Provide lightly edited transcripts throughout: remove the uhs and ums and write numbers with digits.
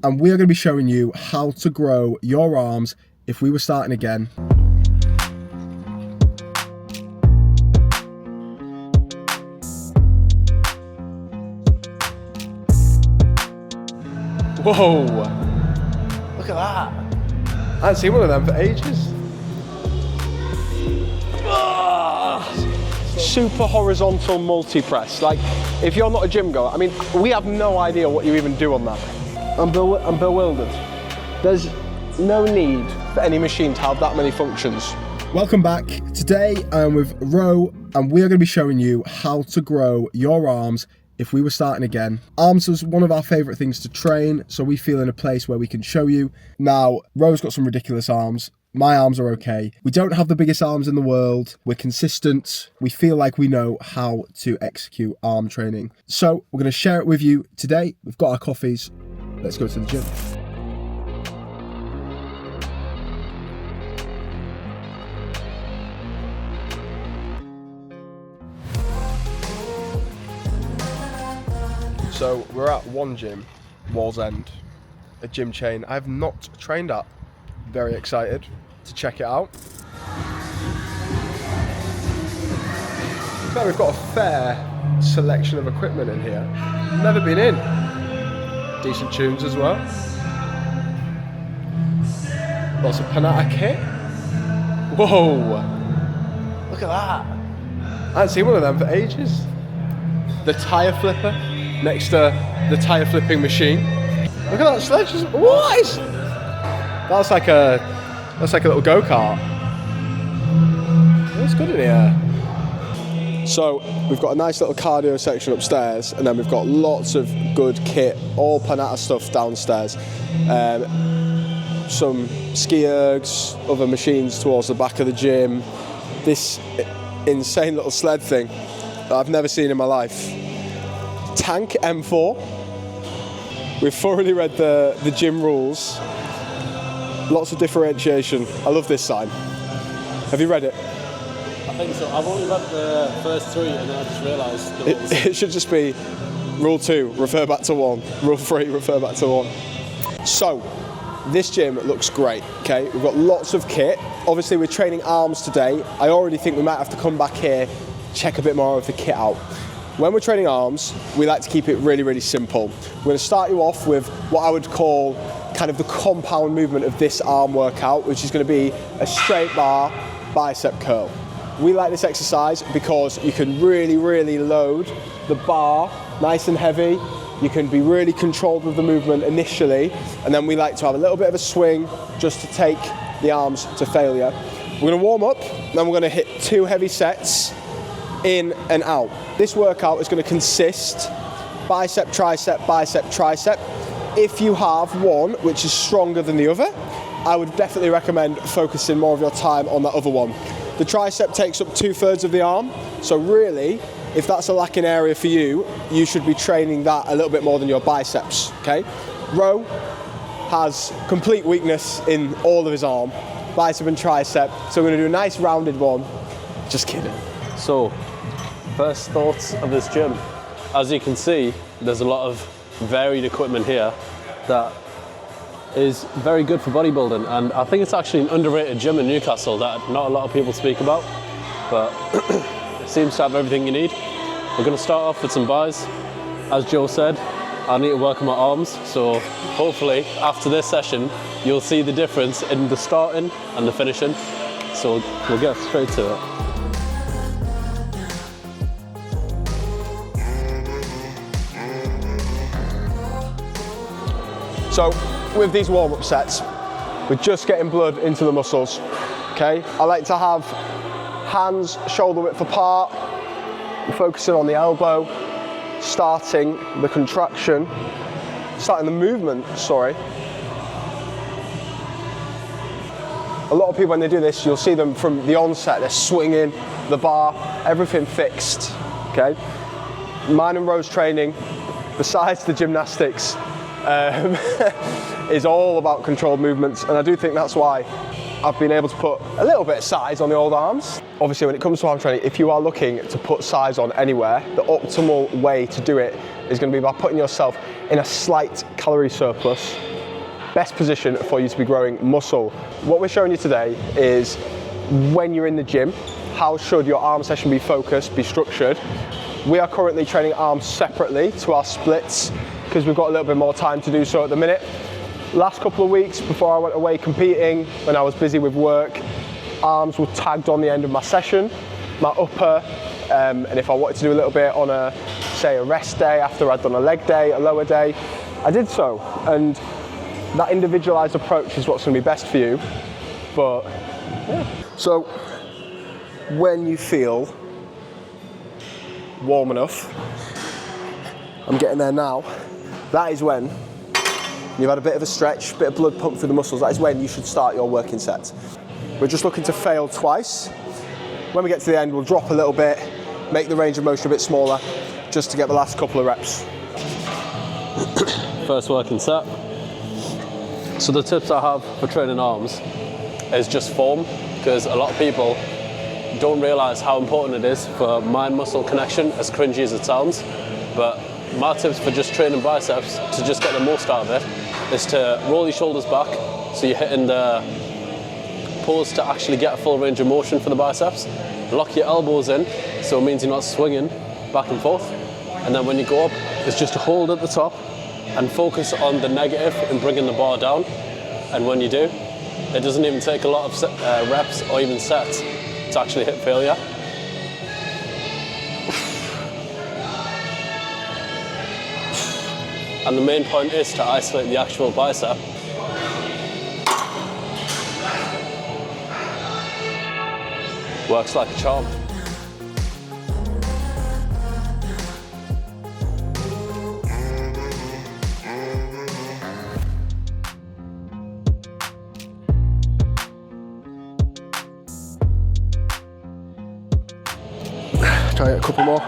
and we are going to be showing you how to grow your arms if we were starting again. Whoa, look at that. I haven't seen one of them for ages. Super horizontal multi-press. Like, if you're not a gym goer, I mean, we have no idea what you even do on that. I'm bewildered. There's no need for any machine to have that many functions. Welcome back. Today I'm with Ro, and we are going to be showing you how to grow your arms if we were starting again. Arms is one of our favourite things to train, so we feel in a place where we can show you. Now, Ro's got some ridiculous arms. My arms are okay. We don't have the biggest arms in the world. We're consistent. We feel like we know how to execute arm training. So we're going to share it with you today. We've got our coffees. Let's go to the gym. So we're at one gym, Wall's End, a gym chain I have not trained at. Very excited to check it out. So we've got a fair selection of equipment in here. Never been in. Decent tunes as well. Lots of Panatta kit. Whoa! Look at that. I haven't seen one of them for ages. The tyre flipper next to the tyre flipping machine. Look at that sledge. What is? That's like a little go-kart. It's good in here. So we've got a nice little cardio section upstairs, and then we've got lots of good kit, all Panatta stuff downstairs. Some ski ergs, other machines towards the back of the gym. This insane little sled thing that I've never seen in my life. Tank M4. We've thoroughly read the gym rules. Lots of differentiation. I love this sign. Have you read it? I think so. I've only read the first three and then I just realised it should just be rule 2, refer back to 1. Rule 3, refer back to 1. So, this gym looks great, okay? We've got lots of kit. Obviously, we're training arms today. I already think we might have to come back here, check a bit more of the kit out. When we're training arms, we like to keep it really, really simple. We're going to start you off with what I would call kind of the compound movement of this arm workout, which is going to be a straight bar bicep curl. We like this exercise because you can really, really load the bar nice and heavy. You can be really controlled with the movement initially, and then we like to have a little bit of a swing just to take the arms to failure. We're going to warm up, then we're going to hit 2 heavy sets in and out. This workout is going to consist bicep, tricep, bicep, tricep. If you have one which is stronger than the other, I would definitely recommend focusing more of your time on that other one. The tricep takes up 2/3 of the arm, so really, if that's a lacking area for you, you should be training that a little bit more than your biceps, okay? Ro has complete weakness in all of his arm, bicep and tricep, so we're gonna do a nice rounded one. Just kidding. So, first thoughts of this gym. As you can see, there's a lot of varied equipment here that is very good for bodybuilding, and I think it's actually an underrated gym in Newcastle that not a lot of people speak about, but it seems to have everything you need. We're going to start off with some buys. As Joe said, I need to work on my arms, so hopefully after this session you'll see the difference in the starting and the finishing, so we'll get straight to it. So, with these warm-up sets, we're just getting blood into the muscles, okay? I like to have hands shoulder width apart, focusing on the elbow, starting the contraction, starting the movement, sorry. A lot of people, when they do this, you'll see them from the onset, they're swinging the bar, everything fixed, okay? Mine and Ro's training, besides the gymnastics, is all about controlled movements, and I do think that's why I've been able to put a little bit of size on the old arms. Obviously, when it comes to arm training, if you are looking to put size on anywhere, the optimal way to do it is going to be by putting yourself in a slight calorie surplus best position for you to be growing muscle. What we're showing you today is when you're in the gym, how should your arm session be focused, be structured. We are currently training arms separately to our splits because we've got a little bit more time to do so at the minute. Last couple of weeks before I went away competing, when I was busy with work, arms were tagged on the end of my session, my upper, and if I wanted to do a little bit on a, say, a rest day after I'd done a leg day, a lower day, I did so. And that individualized approach is what's going to be best for you. But yeah. So when you feel warm enough, I'm getting there now, that is when you've had a bit of a stretch, bit of blood pump through the muscles, that is when you should start your working set. We're just looking to fail twice. When we get to the end, we'll drop a little bit, make the range of motion a bit smaller, just to get the last couple of reps. First working set. So the tips I have for training arms is just form, because a lot of people don't realise how important it is for mind-muscle connection, as cringy as it sounds. But my tips for just training biceps, to just get the most out of it, is to roll your shoulders back, so you're hitting the pose to actually get a full range of motion for the biceps. Lock your elbows in, so it means you're not swinging back and forth. And then when you go up, it's just to hold at the top and focus on the negative in bringing the bar down. And when you do, it doesn't even take a lot of reps or even sets to actually hit failure. And the main point is to isolate the actual bicep. Works like a charm. Try it a couple more.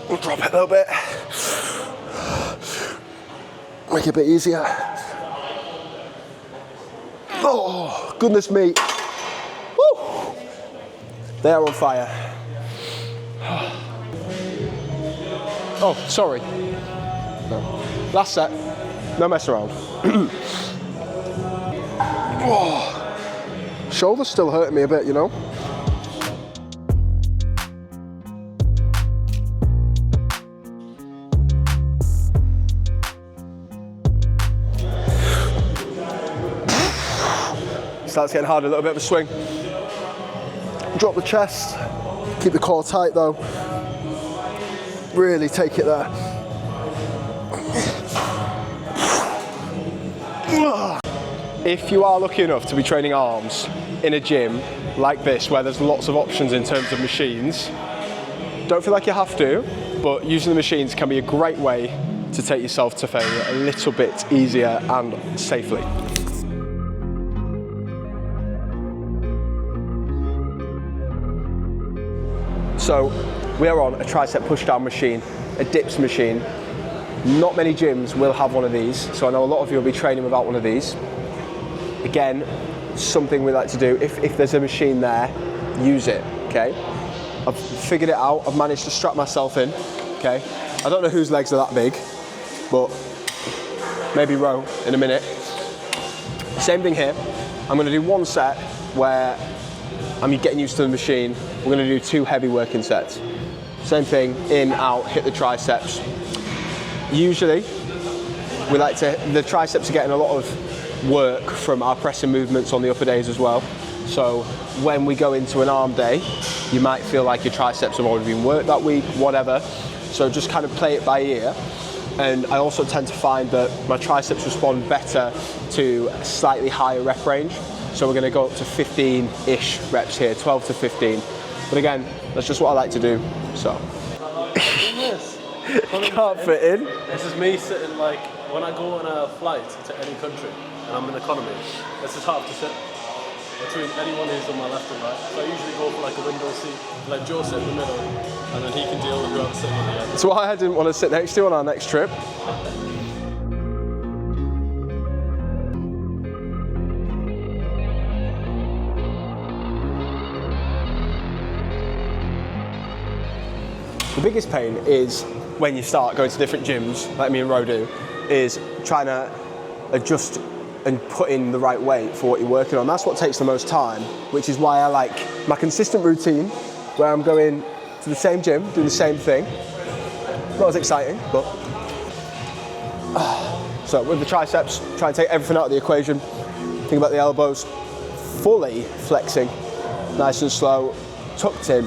We'll drop it a little bit. Make it a bit easier. Oh, goodness me. Woo! They're on fire. Oh, sorry. No. Last set. No mess around. Oh. Shoulder's still hurting me a bit, you know? Starts getting harder, a little bit of a swing. Drop the chest, keep the core tight though. Really take it there. If you are lucky enough to be training arms in a gym like this, where there's lots of options in terms of machines, don't feel like you have to, but using the machines can be a great way to take yourself to failure a little bit easier and safely. So we are on a tricep push-down machine, a dips machine. Not many gyms will have one of these, so I know a lot of you will be training without one of these. Again, something we like to do, if there's a machine there, use it, okay? I've figured it out, I've managed to strap myself in, okay? I don't know whose legs are that big, but maybe row in a minute. Same thing here. I'm gonna do one set where I'm getting used to the machine. We're going to do 2 heavy working sets. Same thing, in, out, hit the triceps. Usually, the triceps are getting a lot of work from our pressing movements on the upper days as well. So when we go into an arm day, you might feel like your triceps have already been worked that week, whatever. So just kind of play it by ear. And I also tend to find that my triceps respond better to a slightly higher rep range. So we're going to go up to 15-ish reps here, 12 to 15. But again, that's just what I like to do, so. Can't fit in. This is me sitting like, when I go on a flight to any country and I'm in economy, this is hard to sit between anyone who's on my left and right. So I usually go for like a window seat, let Joe sit in the middle, and then he can deal with whoever's sitting on the end. That's why I didn't want to sit next to you on our next trip. The biggest pain is when you start going to different gyms, like me and Ro do, is trying to adjust and put in the right weight for what you're working on. That's what takes the most time, which is why I like my consistent routine where I'm going to the same gym, doing the same thing. Not as exciting, but. So with the triceps, try and take everything out of the equation. Think about the elbows, fully flexing, nice and slow, tucked in.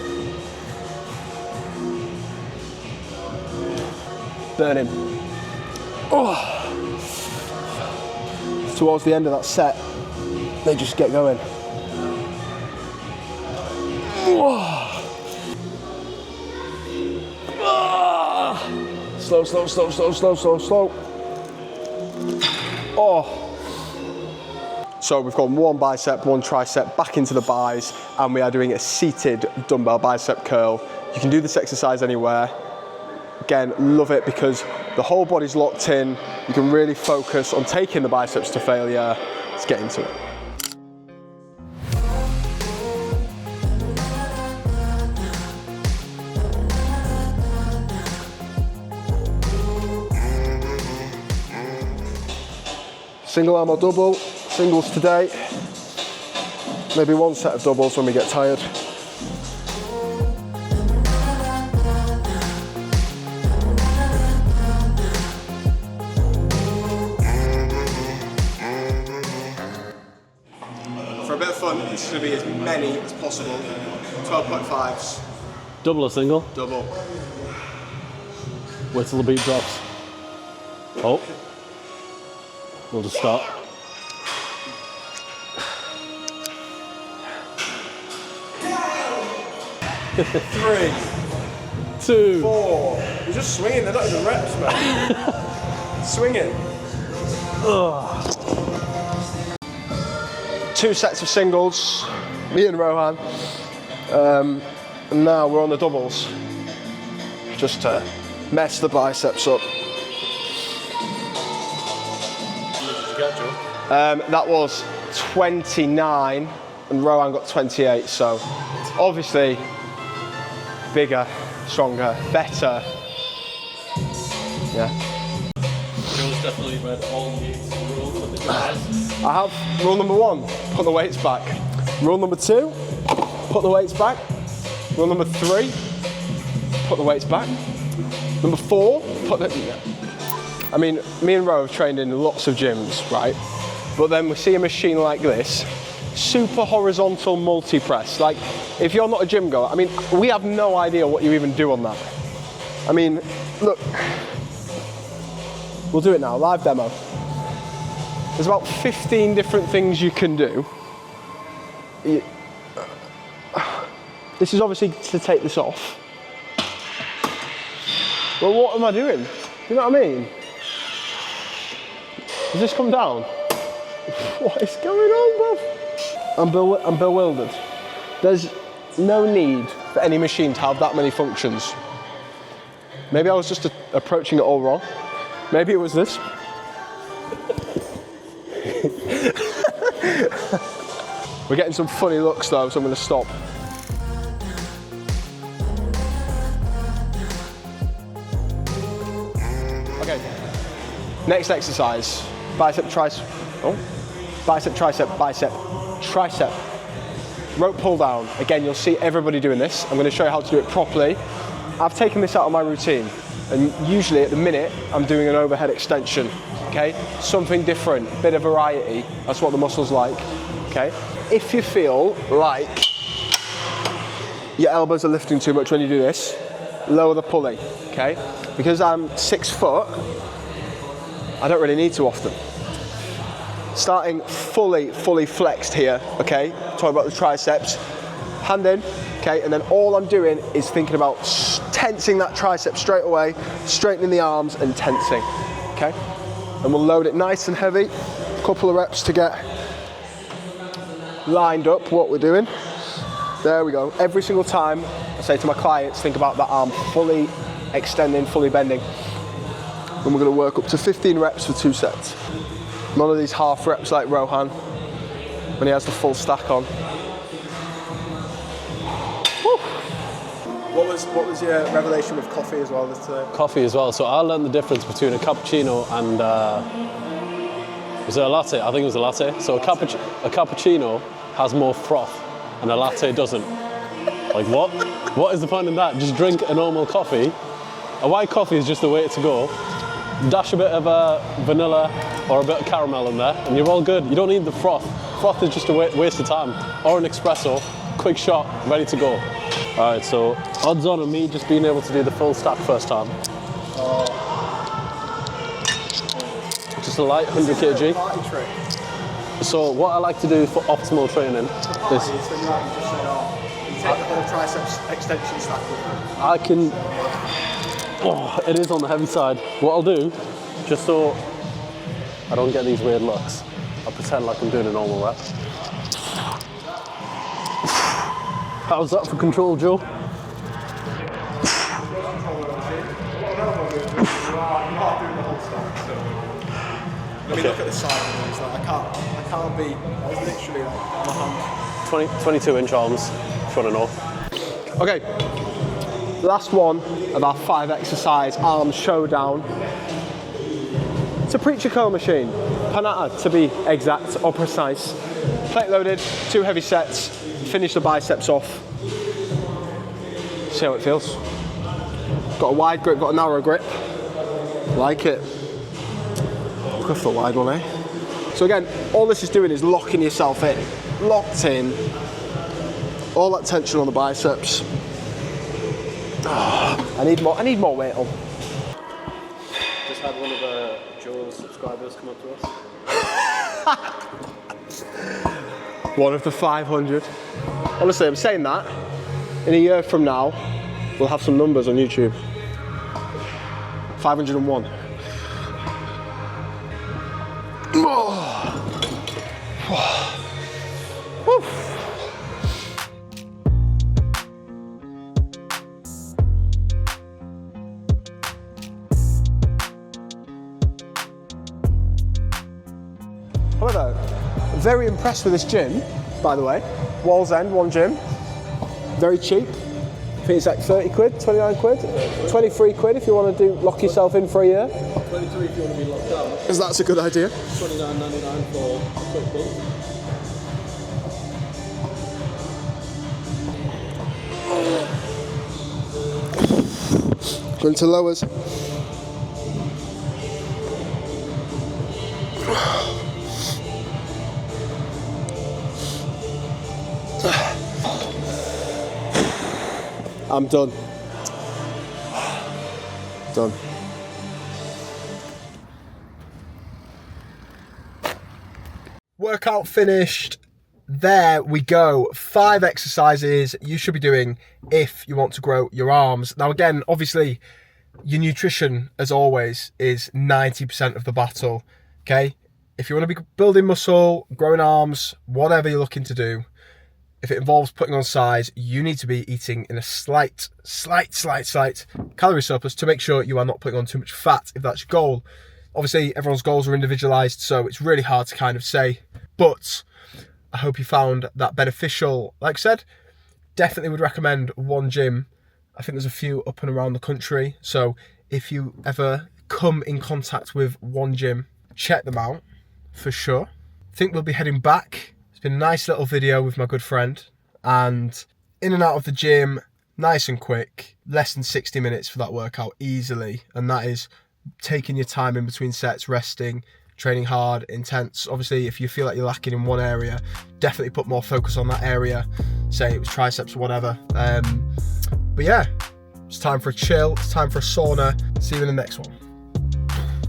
Burning. Oh. Towards the end of that set, they just get going. Slow, slow, slow, slow, slow, slow, slow. Oh. So we've got one bicep, one tricep, back into the bis, and we are doing a seated dumbbell bicep curl. You can do this exercise anywhere. Again, love it because the whole body's locked in. You can really focus on taking the biceps to failure. Let's get into it. Single arm or double, singles today. Maybe one set of doubles when we get tired. For a bit of fun, it's going to be as many as possible. 12.5s. Double or single? Double. Wait till the beat drops. Oh. We'll just start. 3, 2, 4. You're just swinging, they're not even reps, man. Swinging. Ugh. 2 sets of singles, me and Rohan. And now we're on the doubles. Just to mess the biceps up. That was 29 and Rohan got 28, so obviously bigger, stronger, better. Yeah. Joe's definitely read all the rules of the gymnasts. I have rule number 1, put the weights back. Rule number 2, put the weights back. Rule number 3, put the weights back. Number 4, put the... I mean, me and Ro have trained in lots of gyms, right? But then we see a machine like this, super horizontal multi-press. Like, if you're not a gym goer, I mean, we have no idea what you even do on that. I mean, look, we'll do it now, live demo. There's about 15 different things you can do. This is obviously to take this off. Well, what am I doing? You know what I mean? Does this come down? What is going on, bruv? I'm bewildered. There's no need for any machine to have that many functions. Maybe I was just approaching it all wrong. Maybe it was this. We're getting some funny looks though, so I'm going to stop. Okay, next exercise. Bicep, tricep, bicep, tricep, bicep, tricep. Rope pull down. Again, you'll see everybody doing this. I'm going to show you how to do it properly. I've taken this out of my routine, and usually at the minute, I'm doing an overhead extension, okay? Something different, bit of variety. That's what the muscles like, okay? If you feel like your elbows are lifting too much when you do this, lower the pulley, okay? Because I'm 6 foot, I don't really need to often. Starting fully flexed here, okay? Talking about the triceps. Hand in, okay? And then all I'm doing is thinking about tensing that tricep straight away, straightening the arms and tensing, okay? And we'll load it nice and heavy. A couple of reps to get lined up what we're doing. There we go. Every single time I say to my clients, think about that arm fully extending, fully bending. And we're going to work up to 15 reps for 2 sets. None of these half reps like Rohan when he has the full stack on. Woo. What was your revelation with coffee as well today? Coffee as well. So I learned the difference between a cappuccino and was it a latte? I think it was a latte. So a cappuccino has more froth and a latte doesn't. Like what? What is the point in that? Just drink a normal coffee. A white coffee is just the way to go. Dash a bit of vanilla or a bit of caramel in there and you're all good. You don't need the froth. Froth is just a waste of time. Or an espresso, quick shot, ready to go. All right, so odds on me just being able to do the full stack first time. Just a light 100 kg. So what I like to do for optimal training is take the whole triceps extension stack with you. I can. Oh, it is on the heavy side. What I'll do, just so I don't get these weird looks, I'll pretend like I'm doing a normal rep. How's that for control, Joe? Let me look at the side of these. Like, I can't be. That was literally like my hand. 22-inch arms, if you want to know. Okay, last one of our 5 exercise arm showdown. It's a preacher curl machine, Panatta to be exact or precise. Plate loaded, 2 heavy sets. Finish the biceps off. See how it feels. Got a wide grip, got a narrow grip. Like it. Go for the wide one, eh? So again, all this is doing is locking yourself in. Locked in. All that tension on the biceps. I need more weight on. Just had one of Joe's subscribers come up to us. One of the 500. Honestly, I'm saying that. In a year from now, we'll have some numbers on YouTube. 501. However, very impressed with this gym, by the way. Wall's End, one gym. Very cheap. I think it's like 30 quid, 29 quid, 23 quid if you want to lock yourself in for a year. 23 if you want to be locked down. Because that's a good idea. $29.99 for a quick bump. Going to lowers. I'm done. Done. Workout finished. There we go. 5 exercises you should be doing if you want to grow your arms. Now again, obviously, your nutrition, as always, is 90% of the battle, okay? If you want to be building muscle, growing arms, whatever you're looking to do, if it involves putting on size, you need to be eating in a slight calorie surplus to make sure you are not putting on too much fat if that's your goal. Obviously, everyone's goals are individualized, so it's really hard to kind of say, but I hope you found that beneficial. Like I said, definitely would recommend one gym. I think there's a few up and around the country, so if you ever come in contact with one gym, check them out for sure. I think we'll be heading back. It's been a nice little video with my good friend, and in and out of the gym, nice and quick, less than 60 minutes for that workout easily, and that is taking your time in between sets, resting, training hard, intense. Obviously, if you feel like you're lacking in one area, definitely put more focus on that area, say it was triceps or whatever. But yeah, it's time for a chill, it's time for a sauna. See you in the next one.